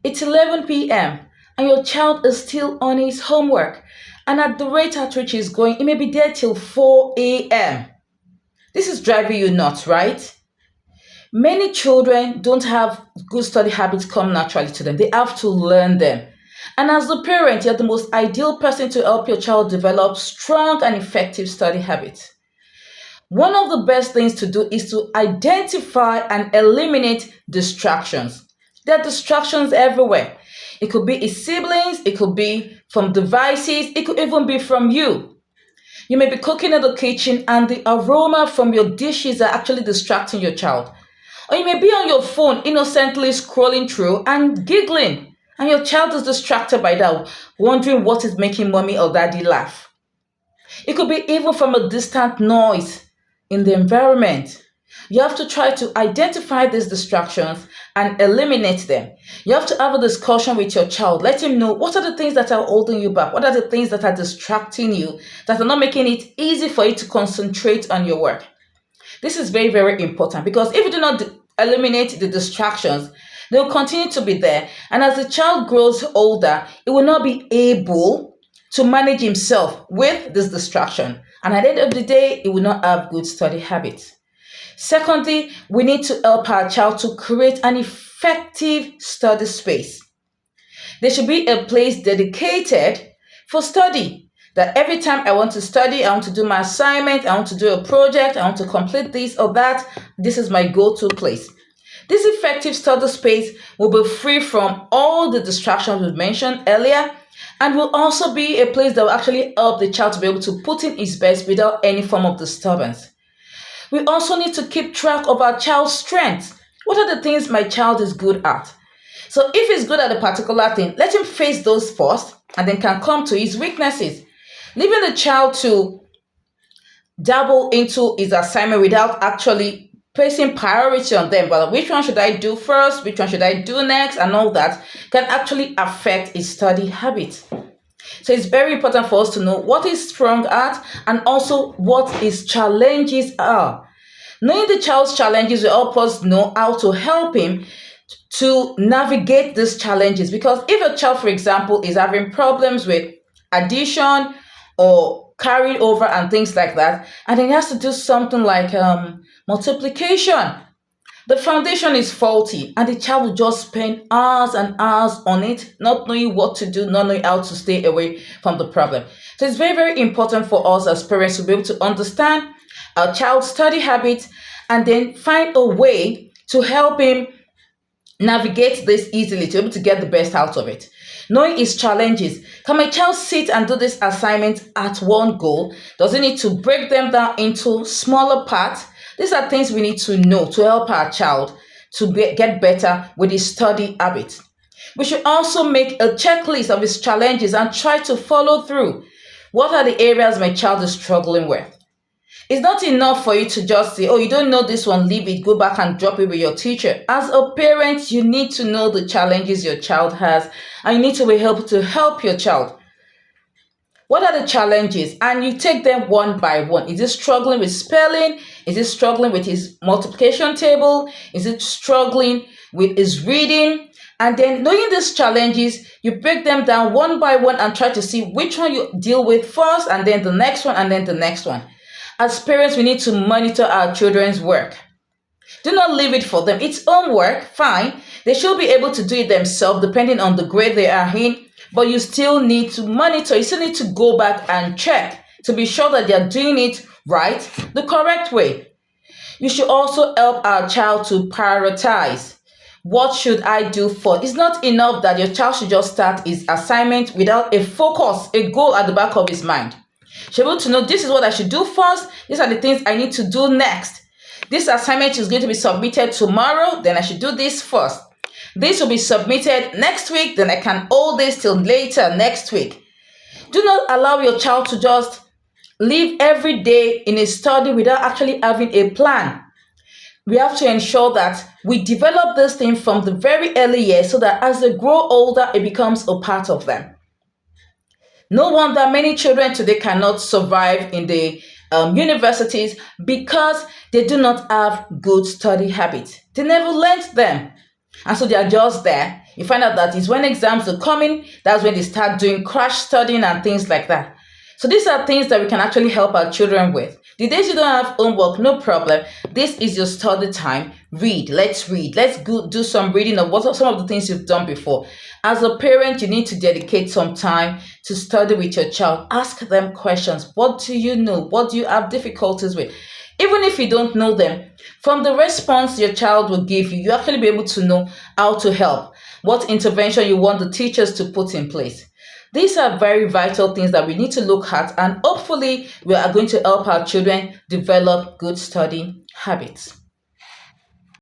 It's 11 p.m. and your child is still on his homework. And at the rate at which he's going, he may be there till 4 a.m. This is driving you nuts, right? Many children don't have good study habits come naturally to them. They have to learn them. And as the parent, you're the most ideal person to help your child develop strong and effective study habits. One of the best things to do is to identify and eliminate distractions. There are distractions everywhere. It could be his siblings, it could be from devices, it could even be from you. You may be cooking in the kitchen and the aroma from your dishes are actually distracting your child. Or you may be on your phone innocently scrolling through and giggling, and your child is distracted by that, wondering what is making mommy or daddy laugh. It could be even from a distant noise in the environment. You have to try to identify these distractions and eliminate them. You have to have a discussion with your child. Let him know what are the things that are holding you back, what are the things that are distracting you, that are not making it easy for you to concentrate on your work. This is very, very important because if you do not eliminate the distractions, they will continue to be there. And as the child grows older, it will not be able to manage himself with this distraction. And at the end of the day, it will not have good study habits. Secondly, we need to help our child to create an effective study space. There should be a place dedicated for study. That every time I want to study, I want to do my assignment, I want to do a project, I want to complete this or that, this is my go-to place. This effective study space will be free from all the distractions we mentioned earlier and will also be a place that will actually help the child to be able to put in his best without any form of disturbance. We also need to keep track of our child's strengths. What are the things my child is good at? So if he's good at a particular thing, let him face those first and then can come to his weaknesses. Leaving the child to dabble into his assignment without actually placing priority on them, but which one should I do first, which one should I do next, and all that can actually affect his study habits. So it's very important for us to know what he's strong at and also what his challenges are. Knowing the child's challenges will help us know how to help him to navigate these challenges. Because if a child, for example, is having problems with addition or carried over and things like that, and then he has to do something like multiplication, the foundation is faulty and the child will just spend hours and hours on it, not knowing what to do, not knowing how to stay away from the problem. So it's very, very important for us as parents to be able to understand our child's study habits and then find a way to help him navigate this easily, to be able to get the best out of it. Knowing his challenges. Can my child sit and do this assignment at one go? Does he need to break them down into smaller parts? These are things we need to know to help our child to get better with his study habits. We should also make a checklist of his challenges and try to follow through. What are the areas my child is struggling with? It's not enough for you to just say, oh, you don't know this one, leave it, go back and drop it with your teacher. As a parent, you need to know the challenges your child has and you need to be able to help your child. What are the challenges? And you take them one by one. Is he struggling with spelling? Is he struggling with his multiplication table? Is he struggling with his reading? And then knowing these challenges, you break them down one by one and try to see which one you deal with first, and then the next one, and then the next one. As parents, we need to monitor our children's work. Do not leave it for them. It's homework, fine. They should be able to do it themselves depending on the grade they are in, but you still need to monitor. You still need to go back and check to be sure that they're doing it right, the correct way. You should also help our child to prioritize. What should I do first? It's not enough that your child should just start his assignment without a focus, a goal at the back of his mind. Should be able to know this is what I should do first. These are the things I need to do next. This assignment is going to be submitted tomorrow, then I should do this first. This will be submitted next week, then I can hold this till later next week. Do not allow your child to just live every day in a study without actually having a plan. We have to ensure that we develop this thing from the very early years so that as they grow older, it becomes a part of them. No wonder many children today cannot survive in the universities because they do not have good study habits. They never learned them. And so they are just there. You find out that it's when exams are coming, that's when they start doing crash studying and things like that. So these are things that we can actually help our children with. The days you don't have homework, no problem. This is your study time. Read. Let's read. Let's go do some reading of what are some of the things you've done before. As a parent, you need to dedicate some time to study with your child. Ask them questions. What do you know? What do you have difficulties with? Even if you don't know them, from the response your child will give you, you actually be able to know how to help, what intervention you want the teachers to put in place. These are very vital things that we need to look at, and hopefully, we are going to help our children develop good studying habits.